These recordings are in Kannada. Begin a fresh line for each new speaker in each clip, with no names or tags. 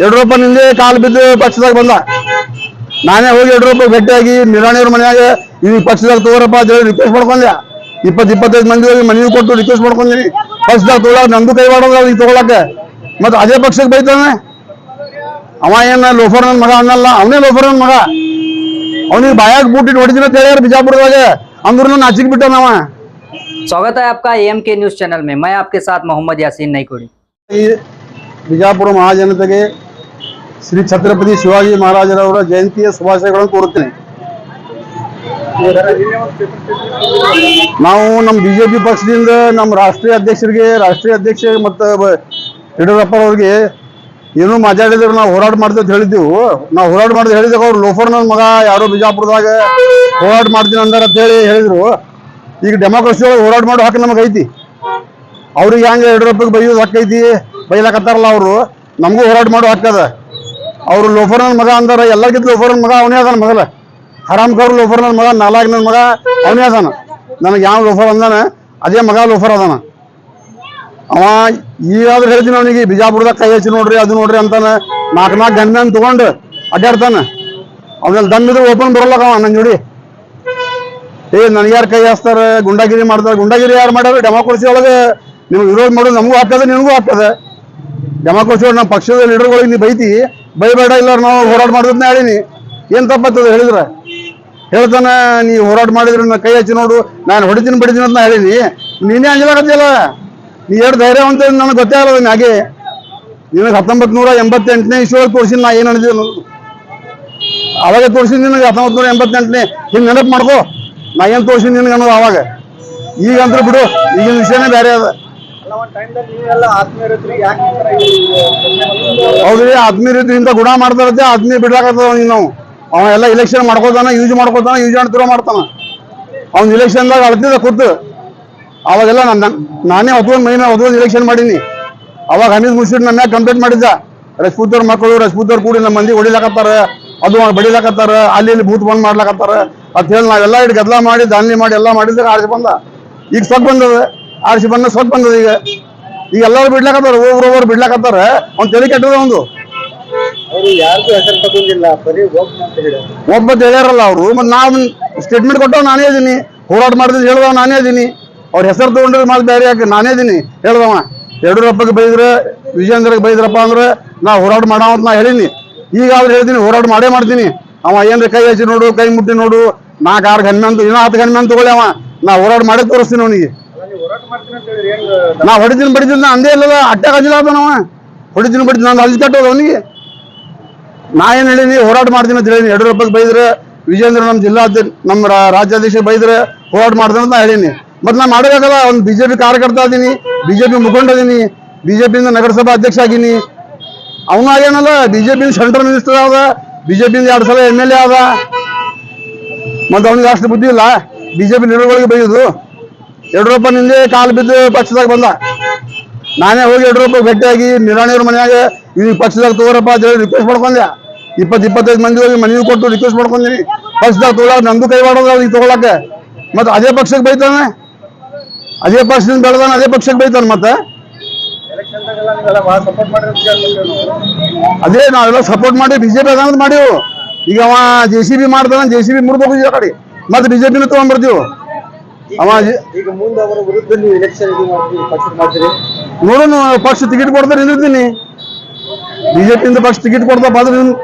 ಯಡಿಯೂರಪ್ಪ ನಿಂದೆ ಕಾಲು ಬಿದ್ದು ಪಕ್ಷದಾಗ ಬಂದ. ನಾನೇ ಹೋಗಿ ಯಡಿಯೂರಪ್ಪ ಭೇಟಿಯಾಗಿ ನಿರಾಣಿಯವ್ರ ಮನೆಯಾಗ ಈ ಪಕ್ಷದಾಗ ತಗೋರಪ್ಪ ಅಂತ ಹೇಳಿ ರಿಕ್ವೆಸ್ಟ್ ಮಾಡ್ಕೊಂಡೆ. 20-25 ಮಂದಿ ಹೋಗಿ ಮನವಿ ಕೊಟ್ಟು ರಿಕ್ವೆಸ್ಟ್ ಮಾಡ್ಕೊಂತೀನಿ. ಪಕ್ಷದಾಗ ತಗೊಳಕ್ ನಂದು ಕೈ ಮಾಡೋದು ಈಗ ತಗೊಳಕ್ಕೆ. ಮತ್ತೆ ಅದೇ ಪಕ್ಷಕ್ಕೆ ಬೈತಾನೆ. ಅವ ಏನ ಲೋಫರ್ ನನ್ ಮಗ ಅನ್ನಲ್ಲ, ಅವನೇ ಲೋಫರ್ ನನ್ ಮಗ. ಅವನಿಗೆ ಬಾಯಾಗ ಬೂಟಿಟ್ಟು ಹೊಡಿದಿನ ಅಂತ ಹೇಳ್ಯಾರ ಬಿಜಾಪುರದಾಗ. ಅಂದ್ರೂ ನಾಚಿಕ್ ಬಿಟ್ಟಾನವ.
स्वागत है आपका AMK न्यूज चैनल में। मैं आपके साथ मोहम्मद यासीन नईकोड़ी।
ಬಿಜಾಪುರ ಮಹಾಜನತೆಗೆ ಶ್ರೀ ಛತ್ರಪತಿ ಶಿವಾಜಿ ಮಹಾರಾಜರವರ ಜಯಂತಿಯ ಶುಭಾಶಯಗಳನ್ನು ಕೋರುತ್ತೇನೆ. ನಾವು ನಮ್ಮ ಬಿಜೆಪಿ ಪಕ್ಷದಿಂದ ನಮ್ಮ ರಾಷ್ಟ್ರೀಯ ಅಧ್ಯಕ್ಷ ಮತ್ತು ಯಡಿಯೂರಪ್ಪ ಅವ್ರಿಗೆ ಏನೂ ಮಾತಾಡಿದ್ರು ನಾವು ಹೋರಾಟ ಮಾಡ್ತೀವಿ ಅಂತ ಹೇಳಿದ್ದೆವು. ನಾವು ಹೋರಾಟ ಮಾಡಿದ್ರೆ ಹೇಳಿದಾಗ ಅವ್ರು ಲೋಫರ್ ನನ್ನ ಮಗ ಯಾರೋ ಬಿಜಾಪುರದಾಗ ಹೋರಾಟ ಮಾಡ್ತೀನಿ ಅಂದಾರ ಅಂತ ಹೇಳಿ ಹೇಳಿದ್ರು. ಈಗ ಡೆಮೋಕ್ರಸಿ ಒಳಗೆ ಹೋರಾಟ ಮಾಡೋ ಹಕ್ಕು ನಮಗೆ ಐತಿ. ಅವ್ರಿಗೆ ಹೆಂಗೆ ಯಡಿಯೂರಪ್ಪಗೆ ಬೈಯೋದು ಹಕ್ಕು ಐತಿ, ಬೈಲಾಕತ್ತಾರಲ್ಲ ಅವರು, ನಮಗೂ ಹೋರಾಟ ಮಾಡೋ ಹಕ್ಕದ. ಅವರು ಲೋಫರ್ ನನ್ನ ಮಗ ಅಂದಾರ, ಎಲ್ಲರಿಗಿಂತ ಲೋಫರ್ ನನ್ನ ಮಗ ಅವನೇ ಅದಾನ. ಮೊದಲ ಹರಾಮ್ ಖಾರ್ ಲೋಫರ್ ನನ್ನ ಮಗ, ನಾಲ್ಕು ನನ್ನ ಮಗ ಅವನೇ ಅದಾನ. ನನಗೆ ಯಾವ ಲೋಫರ್ ಅಂದಾನ ಅದೇ ಮಗ ಲೋಫರ್ ಅದಾನ. ಅವ ಈಗಾದ್ರೂ ಹೇಳ್ತೀನಿ ಅವನಿಗೆ, ಬಿಜಾಪುರದಾಗ ಕೈ ಹಚ್ಚಿ ನೋಡ್ರಿ ಅದು ನೋಡ್ರಿ ಅಂತಾನೆ. 4 ಗನ್ಮ್ಯಾನ್ ತಗೊಂಡು ಅಡ್ಡಾಡ್ತಾನೆ. ಅವನಲ್ಲಿ ದಮ್ಮಿದ್ರು ಓಪನ್ ಬರೋಲ್ಲಕ ಅವ ನನ್ನ ಜೋಡಿ. ನನಗೆ ಯಾರು ಕೈ ಹಚ್ತಾರೆ, ಗುಂಡಾಗಿರಿ ಮಾಡ್ತಾರೆ. ಗುಂಡಾಗಿರಿ ಯಾರು ಮಾಡ್ಯಾರ? ಡೆಮೋಕ್ರಸಿ ಒಳಗೆ ನಿಮ್ಗೆ ವಿರೋಧ ಮಾಡೋದು ನಮಗೂ ಆಗ್ತದೆ, ನಿನಗೂ ಆಗ್ತದೆ. ಡೆಮೋಕ್ರಸಿ ಒಳಗೆ ನಮ್ಮ ಪಕ್ಷದ ಲೀಡರ್ಗಳಿಗೆ ನೀವು ಬೈಬೇಡ, ಇಲ್ಲ ನಾವು ಹೋರಾಟ ಮಾಡೋದನ್ನ ಹೇಳೀನಿ. ಏನು ತಪ್ಪತ್ತದ ಹೇಳಿದ್ರೆ ಹೇಳ್ತಾನೆ, ನೀ ಹೋರಾಟ ಮಾಡಿದ್ರೆ ನಾನು ಕೈ ಹಚ್ಚಿ ನೋಡು, ನಾನು ಬಡಿತೀನಿ ಅಂತ ಹೇಳೀನಿ. ನೀನೇ ಅಂಜಲಾಗತ್ತಿಲ್ಲ. ನೀ ಎರಡು ಧೈರ್ಯ ಅಂತ ನನಗೆ ಗೊತ್ತೇ ಆಗಲ್ಲ. ಹಾಗೆ ನಿನಗೆ 1988ನೇ ಇಸ್ವಿಯೊಳಗೆ ತೋರಿಸಿನ ನಾ ಏನು ಅನಿಸಿದೆ ಅನ್ನೋದು. ಅವಾಗ ತೋರಿಸಿದ್ ನಿನಗೆ 1988ನೇ ಹಿಂಗೆ ನೆನಪು ಮಾಡ್ಕೋ. ನಾ ಏನು ತೋರಿಸಿದ್ ನಿನಗೆ ಅನ್ನೋದು ಅವಾಗ. ಈಗಂತೂ ಬಿಡು, ಈಗಿನ ವಿಷಯನೇ ಬೇರೆ ಅದ. ಹೌದ್ರಿ, ಆತ್ಮೀಯರಿದ್ರೆ ಇಂಥ ಗುಣ ಮಾಡ್ತಾರತ್ತೆ. ಆತ್ಮೀಯ ಬಿಡ್ಲಾಕತ್ತದ ನಾವು. ಅವ ಎಲ್ಲ ಇಲೆಕ್ಷನ್ ಮಾಡ್ಕೋತಾನ, ಯೂಸ್ ಮಾಡ್ತಾನ ಮಾಡ್ತಾನ. ಅವ್ನ ಇಲೆಕ್ಷನ್ದಾಗ ಅಳ್ತಿದ್ದ ಕೂತು. ಅವಾಗೆಲ್ಲ ನಾನೇ ಹೊತ್ಕೊಂಡು ಇಲೆಕ್ಷನ್ ಮಾಡೀನಿ. ಅವಾಗ ಹಮೀದ್ ಮುರ್ಷಿದ್ ನನ್ನ ಕಂಪ್ಲೇಂಟ್ ಮಾಡಿದ್ದ, ರಜಪೂತವ್ರ ಮಕ್ಕಳು ರಜಪೂತವ್ರು ಕೂಡಿ ನಮ್ಮ ಮಂದಿ ಹೊಡಿಲಾಕತ್ತಾರ, ಅದು ಬಡಿಲಾಕತ್ತಾರ, ಅಲ್ಲಿ ಬೂತ್ ಬಂದ್ ಮಾಡ್ಲಾಕತ್ತಾರ ಅಂತ ಹೇಳಿ ನಾವೆಲ್ಲ ಇಟ್ಟು ಗದ್ದಲ ಮಾಡಿ ದಾನ್ಲಿ ಮಾಡಿ ಎಲ್ಲ ಮಾಡಿದಾಗ ಆರಿಸಿ ಬಂದ. ಈಗ ಸೊಕ್ ಬಂದದ, ಆರಿಸಿ ಬಂದ ಸೊಕ್ ಬಂದದ. ಈಗ ಎಲ್ಲರೂ ಬಿಡ್ಲಾಕತ್ತಾರ, ಒಬ್ರು ಬಿಡ್ಲಾಕತ್ತಾರ. ಅವ್ನು ತಲೆ ಕೆಟ್ಟದ ಒಂದು. ಒಬ್ಬ ಹೇಳ್ಯಾರಲ್ಲ ಅವರು. ಮತ್ತೆ ನಾವು ಸ್ಟೇಟ್ಮೆಂಟ್ ಕೊಟ್ಟವ್ ನಾನೇ ಇದೀನಿ, ಹೋರಾಟ ಮಾಡಿದ್ರೆ ಹೇಳ್ದವ ನಾನೇ ಇದೀನಿ. ಅವ್ರ ಹೆಸರು ತಗೊಂಡ್ರೆ ಮಾತು ಬೇರೆ ಯಾಕೆ, ನಾನೇ ಇದೀನಿ ಹೇಳ್ದವ. ಯಡಿಯೂರಪ್ಪಗೆ ಬೈದ್ರೆ, ವಿಜೇಂದ್ರಗೆ ಬೈದ್ರಪ್ಪ ಅಂದ್ರೆ ನಾ ಹೋರಾಟ ಮಾಡವ ಅಂತ ನಾ ಹೇಳೀನಿ. ಈಗಾದ್ರೂ ಹೇಳ್ತೀನಿ, ಹೋರಾಟ ಮಾಡೇ ಮಾಡ್ತೀನಿ. ಅವ ಏನ್ರಿ ಕೈ ಹಚ್ಚಿ ನೋಡು, ಕೈ ಮುಟ್ಟಿ ನೋಡು, 4-6 ಗನ್ಮ್ಯಾನ್ ಇನ್ನೂ 10 ಗನ್ಮ್ಯಾನ್ ತಗೊಳ್ಳಿ. ಅವ ನಾ ಹೋರಾಟ ಮಾಡೇ ತೋರಿಸ್ತೀನಿ ಅವನಿಗೆ. ನಾ ಬಡಿತೀನಿ ಅಂದೇ ಇಲ್ಲದ, ಅಟ್ಟಾಗ ಹಚ್ಚಿಲ್ಲ ಅವ. ಹೊಡಿತೀನಿ ನಾನು ಅಲ್ಲಿ ಕಟ್ಟೋದು ಅವನಿಗೆ. ನಾ ಏನ್ ಹೇಳೀನಿ, ಹೋರಾಟ ಮಾಡ್ತೀನಿ ಅಂತ ಹೇಳೀನಿ. ಯಡಿಯೂರಪ್ಪಗೆ ಬೈದ್ರೆ, ವಿಜೇಂದ್ರ ನಮ್ಮ ರಾಜ್ಯಾಧ್ಯಕ್ಷ ಬೈದ್ರೆ ಹೋರಾಟ ಮಾಡ್ತಾನೆ ಅಂತ ನಾ ಹೇಳೀನಿ. ಮತ್ತೆ ನಾ ಮಾಡಬೇಕಲ್ಲ. ಒಂದು ಬಿಜೆಪಿ ಕಾರ್ಯಕರ್ತ ಅದೀನಿ, ಬಿಜೆಪಿ ಮುಖಂಡ ಅದೀನಿ, ಬಿಜೆಪಿಯಿಂದ ನಗರಸಭಾ ಅಧ್ಯಕ್ಷ ಆಗೀನಿ. ಅವನು ಆಗೇನಲ್ಲ, ಬಿಜೆಪಿಯಿಂದ ಸೆಂಟ್ರಲ್ ಮಿನಿಸ್ಟರ್ ಆದ, ಬಿಜೆಪಿಯಿಂದ 2 ಸಲ MLA ಆದ. ಮತ್ತೆ ಅವನಿಗೆ ಅಷ್ಟು ಬುದ್ಧಿ ಇಲ್ಲ ಬಿಜೆಪಿ ಲೀಡರ್ಗಳಿಗೆ ಬೈಯೋದು. ಯಡಿಯೂರಪ್ಪ ನಿಂದೆ ಕಾಲು ಬಿದ್ದು ಪಕ್ಷದಾಗ ಬಂದ. ನಾನೇ ಹೋಗಿ ಯಡಿಯೂರಪ್ಪ ಭೇಟಿಯಾಗಿ ನಿರಾಣಿಯವ್ರ ಮನೆಯಾಗ ಈ ಪಕ್ಷದಾಗ ತಗೋರಪ್ಪ ಅಂತ ಹೇಳಿ ರಿಕ್ವೆಸ್ಟ್ ಮಾಡ್ಕೊಂಡೆ. 20-25 ಮಂದಿ ಹೋಗಿ ಮನವಿ ಕೊಟ್ಟು ರಿಕ್ವೆಸ್ಟ್ ಮಾಡ್ಕೊಂತೀನಿ. ಪಕ್ಷದಾಗ ತಗೊಳಕ್ ನಂದು ಕೈ ಮಾಡೋದು ಈಗ ತಗೊಳಕ್ಕೆ. ಮತ್ತೆ ಅದೇ ಪಕ್ಷಕ್ಕೆ ಬೈತಾನೆ, ಅದೇ ಪಕ್ಷದಿಂದ ಬೆಳೆದಾನೆ, ಅದೇ ಪಕ್ಷಕ್ಕೆ ಬೈತಾನೆ. ಮತ್ತೆ ಅದೇ ನಾವೆಲ್ಲ ಸಪೋರ್ಟ್ ಮಾಡಿ ಬಿಜೆಪಿ ಅದ ಮಾಡಿವು. ಈಗ ಅವ JCB ಮಾಡ್ತಾನೆ, JCB ಮುರ್ಬೇಕು ಈ ಕಡೆ, ಮತ್ತೆ ಬಿಜೆಪಿನ ತಗೊಂಡ್ಬರ್ತೀವಿ. ಅವ ಈಗ ಮುಂದೆ ಅವರ ವಿರುದ್ಧ ನೀವು ಎಲೆಕ್ಷನ್ ನೋಡೋಣ. ಪಕ್ಷ ಟಿಕೆಟ್ ಕೊಡ್ತಾರೆ ನಿಂದಿರ್ತೀನಿ. ಬಿಜೆಪಿಯಿಂದ ಪಕ್ಷ ಟಿಕೆಟ್ ಕೊಡ್ತಾ ಬಂದ್ರೆ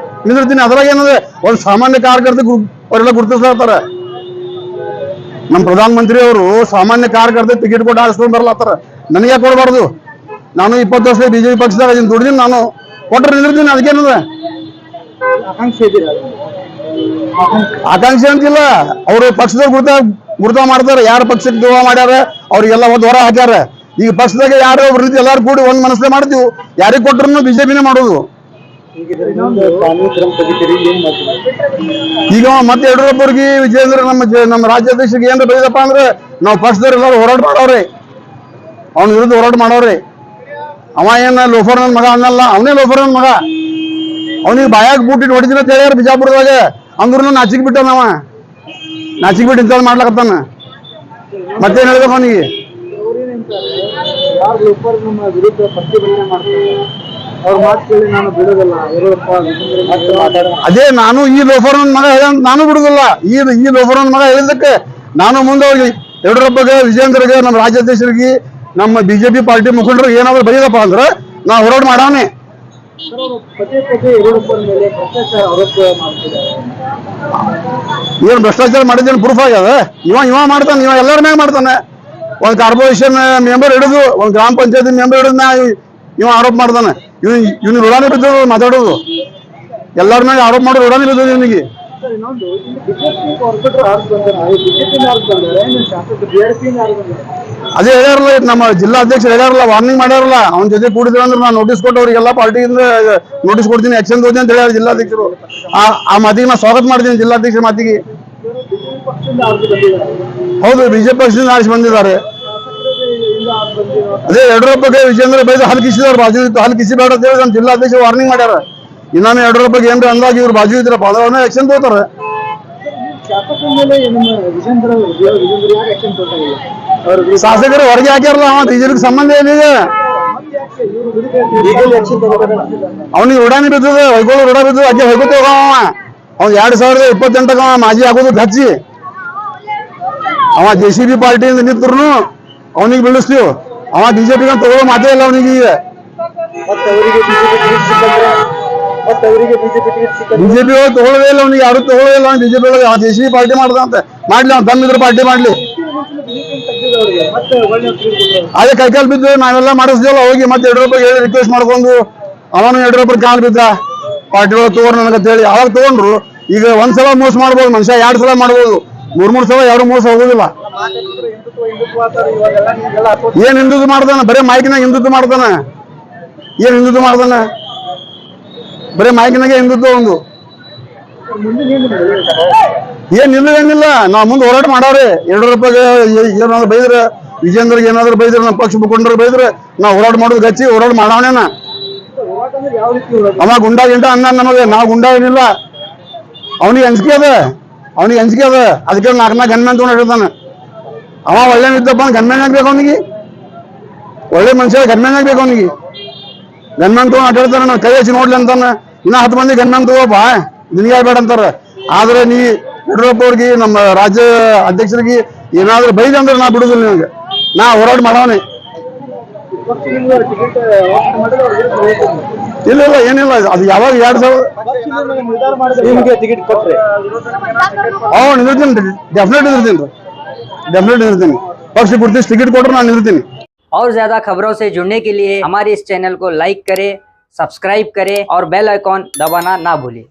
ನಿಂದಿರ್ತೀನಿ. ಅದ್ರಾಗ ಏನಂದ್ರೆ ಒಂದು ಸಾಮಾನ್ಯ ಕಾರ್ಯಕರ್ತ ಅವರೆಲ್ಲ ಗುರುತಿಸ್ಲಾಗ್ತಾರೆ. ನಮ್ಮ ಪ್ರಧಾನಮಂತ್ರಿ ಅವರು ಸಾಮಾನ್ಯ ಕಾರ್ಯಕರ್ತ ಟಿಕೆಟ್ ಕೊಟ್ಟು ಆರಿಸ್ಕೊಂಡು ಬರ್ಲಾತ್ತಾರ. ನನಗೆ ಕೊಡಬಾರ್ದು. ನಾನು 20 ವರ್ಷ ಬಿಜೆಪಿ ಪಕ್ಷದಾಗ ದುಡ್ದಿನಿ. ನಾನು ಕೊಟ್ಟರೆ ನಿಂದಿರ್ತೀನಿ. ಅದಕ್ಕೇನದ ಆಕಾಂಕ್ಷೆ ಅಂತಿಲ್ಲ. ಅವರು ಪಕ್ಷದಾಗ ಗುರುತ ಮಾಡ್ತಾರೆ. ಯಾರು ಪಕ್ಷಕ್ಕೆ ದ್ರೋಹ ಮಾಡ್ಯಾರ ಅವ್ರಿಗೆಲ್ಲ ಒಂದು ಹೊರ ಹಾಕ್ಯಾರ. ಈಗ ಪಕ್ಷದಾಗ ಯಾರು ಒಬ್ಬ ರೀತಿ ಎಲ್ಲಾರು ಕೂಡಿ ಒಂದ್ ಮನಸ್ಸೇ ಮಾಡ್ತೀವಿ. ಯಾರಿಗೆ ಕೊಟ್ಟರು ಬಿಜೆಪಿನೇ ಮಾಡೋದು. ಈಗ ಮತ್ತೆ ಯಡಿಯೂರಪ್ಪವ್ರಿಗೆ ವಿಜೇಂದ್ರ ನಮ್ಮ ರಾಜ್ಯಾಧ್ಯಕ್ಷರಿಗೆ ಏನಾರ ಬೈದಪ್ಪ ಅಂದ್ರೆ ನಾವು ಪಕ್ಷದವ್ರು ಎಲ್ಲರೂ ಹೋರಾಟ ಮಾಡೋವ್ರಿ. ಅವನ ವಿರುದ್ಧ ಹೋರಾಟ ಮಾಡೋವ್ರಿ. ಅವ ಏನ ಲೋಫರ್ ನನ್ನ ಮಗ ಅನ್ನಲ್ಲ, ಅವನೇ ಲೋಫರ್ ನನ್ನ ಮಗ. ಅವನಿಗೆ ಬಾಯಾಗ ಬೂಟಿಟ್ಟು ಹೊಡಿದಿನ ಅಂತ ಹೇಳ್ಯಾರ ಬಿಜಾಪುರದಾಗ. ಅಂದ್ರೂ ನಾಚಿಕ್ ಬಿಟ್ಟಾನವ. ನಾಚಿಕ್ ಬಿಟ್ಟು ಇಂಥದ್ದು ಮಾಡ್ಲಕತ್ತಾನ. ಮತ್ತೇನ್ ಹೇಳ್ಬೇಕು ಅವನಿಗೆ?
ಅವ್ರ ಮಾತು ಕೇಳಿ ನಾನು ಬಿಡೋದಿಲ್ಲ ಯಡಿಯೂರಪ್ಪ
ಅದೇ ನಾನು ಈ ಲೋಫರ್ ಮಗ ಹೇಳ ನಾನು ಬಿಡುದಿಲ್ಲ. ಈ ಲೋಫರ್ ಮಗ ಹೇಳಿದ್ದಕ್ಕೆ ನಾನು ಮುಂದೆ ಹೋಗಿ ಯಡಿಯೂರಪ್ಪಗೆ, ವಿಜೇಂದ್ರಗೆ, ನಮ್ಮ ರಾಜ್ಯಾಧ್ಯಕ್ಷರಿಗೆ, ನಮ್ಮ ಬಿಜೆಪಿ ಪಾರ್ಟಿ ಮುಖಂಡರಿಗೆ ಏನಾದ್ರು ಬೈದಪ್ಪ ಅಂದ್ರೆ ನಾವು ಹೋರಾಟ ಮಾಡವನೇ.
ಪದೇ ಪದೇ ಯಡಿಯೂರಪ್ಪನ ಮೇಲೆ ಭ್ರಷ್ಟಾಚಾರ ಆರೋಪ ಮಾಡ್ತಿದ್ದಾರೆ.
ಏನ್ ಭ್ರಷ್ಟಾಚಾರ ಮಾಡಿದ್ದೇನು ಪ್ರೂಫ್ ಆಗ್ಯದ? ಇವ ಮಾಡ್ತಾನೆ, ಇವ ಎಲ್ಲರ ಮ್ಯಾಗ ಮಾಡ್ತಾನೆ. ಒಂದ್ ಕಾರ್ಪೊರೇಷನ್ ಮೆಂಬರ್ ಹಿಡಿದು, ಒಂದ್ ಗ್ರಾಮ ಪಂಚಾಯತಿ ಮೆಂಬರ್ ಹಿಡಿದು ಇವ ಆರೋಪ ಮಾಡ್ತಾನೆ. ಇವ್ನ ಋಣಾನೇ ಬಿದ್ದದು ಮಾತಾಡೋದು, ಎಲ್ಲರ ಮ್ಯಾಗ ಆರೋಪ ಮಾಡೋದು ಋಣಾನೇ ಬಿದ್ದದು ಇವನಿಗೆ.
ಇನ್ನೊಂದು ಬಿಜೆಪಿ ಕಾರ್ಪೊರೇಟರ್ ಯಾರು ಬಂದಾರೆ, ಬಿಜೆಪಿ ಯಾರು ಬಂದಾರೆ, ಶಾಸಕ BRP ಯಾರು ಬಂದಾರೆ?
ಅದೇ ಹೇಳ್ಯಾರಲ್ಲ, ನಮ್ಮ ಜಿಲ್ಲಾಧ್ಯಕ್ಷರು ಹೇಳ್ಯಾರಲ್ಲ, ವಾರ್ನಿಂಗ್ ಮಾಡ್ಯಾರಲ್ಲ, ಅವ್ನ ಜೊತೆ ಕೂಡಿದ್ರೆ ಅಂದ್ರೆ ನಾನು ನೋಟಿಸ್ ಕೊಟ್ಟು ಅವ್ರಿಗೆಲ್ಲ ಪಾರ್ಟಿಯಿಂದ ನೋಟಿಸ್ ಕೊಡ್ತೀನಿ, ಆಕ್ಷನ್ ತಗೋತೀನಿ ಅಂತ ಹೇಳ್ಯಾರ ಜಿಲ್ಲಾಧ್ಯಕ್ಷರು. ಆ ಮಾತಿಗೆ ನಾನು ಸ್ವಾಗತ ಮಾಡ್ತೀನಿ, ಜಿಲ್ಲಾಧ್ಯಕ್ಷರ ಮಾತಿಗೆ.
ಬಿಜೆಪಿ ಪಕ್ಷದಿಂದ ಯಾರು ಬಂದಿದ್ದಾರೆ?
ಹೌದು, ಬಿಜೆಪಿ ಪಕ್ಷದಿಂದ ಆರಿಸಿ ಬಂದಿದ್ದಾರೆ. ಅದೇ ಯಡಿಯೂರಪ್ಪಗೆ ವಿಜೇಂದ್ರ ಬೈದು ಹಲ್ ಕಿಸಿದವ್ರು, ಬಾಜು ಇತ್ತು, ಹಲ್ ಕಿಸಿ ಬೇಡ ಅಂತ ಹೇಳಿ ನಮ್ಮ ಜಿಲ್ಲಾಧ್ಯಕ್ಷರು ವಾರ್ನಿಂಗ್ ಮಾಡ್ಯಾರ. ಇನ್ನೊಮ್ಮೆ ಯಡಿಯೂರಪ್ಪಗೆ ಏನ್ರಿ ಅಂದಾಗಿ ಇವ್ರು ಬಾಜು ಇದ್ರಪ್ಪ ಅಂದ್ರೆ ಆಕ್ಷನ್ ತಗೋತಾರೆ.
ಶಾಸಕರ ಮೇಲೆ ನಮ್ಮ ವಿಜೇಂದ್ರ ಯಾರು ಆಕ್ಷನ್ ತಗೋತಾರಿಲ್ಲ? ಅವ್ರ
ಶಾಸಕರು ಹೊರಗೆ ಹಾಕ್ಯಾರಲ್ಲ, ಅವ ಬಿಜೆಪಿಗೆ ಸಂಬಂಧ ಏನಿದೆ? ಅವನಿಗೆ ಋಣಾನಿ ಬಿದ್ದದ, ಹೊಯ್ಕೊಳ್ಳೋ ಋಣ ಬಿದ್ದದ, ಅಜ್ಜಿ ಹೊಯ್ಕೋತ ಹೋಗವ. ಅವ್ನು 2028 ಮಾಜಿ ಆಗೋದಕ್ಕೆ ಹಚ್ಚಿ ಅವ JCB ಪಾರ್ಟಿಯಿಂದ ನಿಂತ್ರು ಅವನಿಗೆ ಬೀಳಿಸ್ತೀವಿ. ಅವ ಬಿಜೆಪಿಗೆ ತಗೊಳ್ಳೋ ಮಾತೇ ಇಲ್ಲ ಅವನಿಗೆ. ಈಗ ಬಿಜೆಪಿ ಒಳಗೆ ತಗೊಳ್ಳೋದೇ ಇಲ್ಲ ಅವನಿಗೆ, ಯಾರು ತಗೊಳ್ಳೋದೇ ಇಲ್ಲ. ಅವ್ನು ಬಿಜೆಪಿ ಒಳಗೆ JCB ಪಾರ್ಟಿ ಮಾಡ್ದಂತೆ ಮಾಡ್ಲಿ, ಅವ್ನು ತಮ್ಮಿದ್ರ ಪಾರ್ಟಿ ಮಾಡ್ಲಿ. ಅದೇ ಕೈಕಾಲು ಬಿದ್ದು ನಾವೆಲ್ಲ ಮಾಡಿಸ್ದೇವಲ್ಲ ಹೋಗಿ, ಮತ್ತೆ ಯಡಿಯೂರಪ್ಪ ಹೇಳಿ ರಿಕ್ವೆಸ್ಟ್ ಮಾಡ್ಕೊಂಡು ಅವನು ಯಡಿಯೂರಪ್ಪ ಕಾಲ್ ಬಿದ್ದ ಪಾರ್ಟಿ ಒಳಗೆ ತಗೋರ್ ನನಗಂತ ಹೇಳಿ. ಅವಾಗ ತಗೊಂಡ್ರು. ಈಗ ಒಂದ್ಸಲ ಮೋಸ ಮಾಡ್ಬೋದು ಮನುಷ್ಯ, 2 ಸಲ ಮಾಡ್ಬೋದು, 3 ಸಲ ಯಾರು ಮೋಸ ಹೋಗೋದಿಲ್ಲ. ಏನ್ ಹಿಂದುತ್ವ ಮಾಡ್ತಾನ? ಬರೇ ಮೈಕಿನಾಗ ಹಿಂದುತ್ವ ಮಾಡ್ತಾನ. ಏನ್ ಹಿಂದುತ್ವ ಮಾಡ್ತಾನ? ಬರೇ ಮೈಕಿನಾಗೆ ಹಿಂದುತ್ವ. ಒಂದು ಏನಿಲ್ಲ, ನಾವ್ ಮುಂದೆ ಹೋರಾಟ ಮಾಡವ್ರಿ. ಯಡಿಯೂರಪ್ಪಗೆ ಏನಾದ್ರು ಬೈದ್ರೆ, ವಿಜೇಂದ್ರಗೆ ಏನಾದ್ರು ಬೈದ್ರೆ, ನಮ್ಮ ಪಕ್ಷ ಮುಖಂಡರು ಬೈದ್ರೆ ನಾವ್ ಹೋರಾಟ ಮಾಡೋದು ಗಚ್ಚಿ ಹೋರಾಟ ಮಾಡವನೇನ. ಅವ ಗುಂಡಾ ಅನ್ನ ನಮಗೆ, ನಾವು ಗುಂಡಾ ಏನಿಲ್ಲ. ಅವನಿಗೆ ಅಂಜಿಕೆ ಅದ, ಅದಕ್ಕೆ 4 ಗನ್ಮ್ಯಾನ್ ತಗೊಂಡು ಹೇಳ್ತಾನೆ. ಅವ ಒಳ್ಳೆ ಇದ್ದಪ್ಪ ಗನ್ಮ್ಯಾನ್ ಆಗ್ಬೇಕು ಅವನಿಗೆ, ಒಳ್ಳೆ ಮನುಷ್ಯ ಗನ್ಮ್ಯಾನ್ ಆಗ್ಬೇಕು ಅವನಿಗೆ. ಗನ್ಮ್ಯಾನ್ ತಗೊಂಡು ಅಡ್ಡಾಡ್ತಾನೆ, ನಾವು ಕೈ ಹಚ್ಚಿ ನೋಡ್ಲಿ ಅಂತಾನೆ. ಇನ್ನ 10 ಮಂದಿ ಗನ್ಮ್ಯಾನ್ ತಗೋಪ್ಪ, ನಿನಗೆ ಬೇಡ ಅಂತಾರ. ಆದ್ರೆ ನೀ ಯಡಿಯೂರಪ್ಪ ಅವ್ರಿಗೆ, ನಮ್ಮ ರಾಜ್ಯ ಅಧ್ಯಕ್ಷರಿಗೆ ಏನಾದ್ರು ಬೈದ್ ಅಂದ್ರೆ ನಾ ಬಿಡುದಿಲ್ಲ ನಿನಗೆ, ನಾ ಹೋರಾಟ ಮಾಡವನೇ. ಇಲ್ಲ ಏನಿಲ್ಲ, ಅದು ಯಾವಾಗ 2000
ಟಿಕೆಟ್ ಕೊಟ್ರೆ
ನಿಂದಿರ್ತೀನಿ, ಡೆಫಿನೆಟ್ ನಿಂದಿರ್ತೀನಿ. ಪಕ್ಷ ಕೊಡ್ತೀನಿ, ಟಿಕೆಟ್ ಕೊಟ್ರೆ ನಾನು ನಿಂದಿರ್ತೀನಿ.
और ज्यादा खबरों से जुड़ने के लिए हमारे इस चैनल को लाइक करें, सब्सक्राइब करें और बेल आइकॉन दबाना ना भूलें।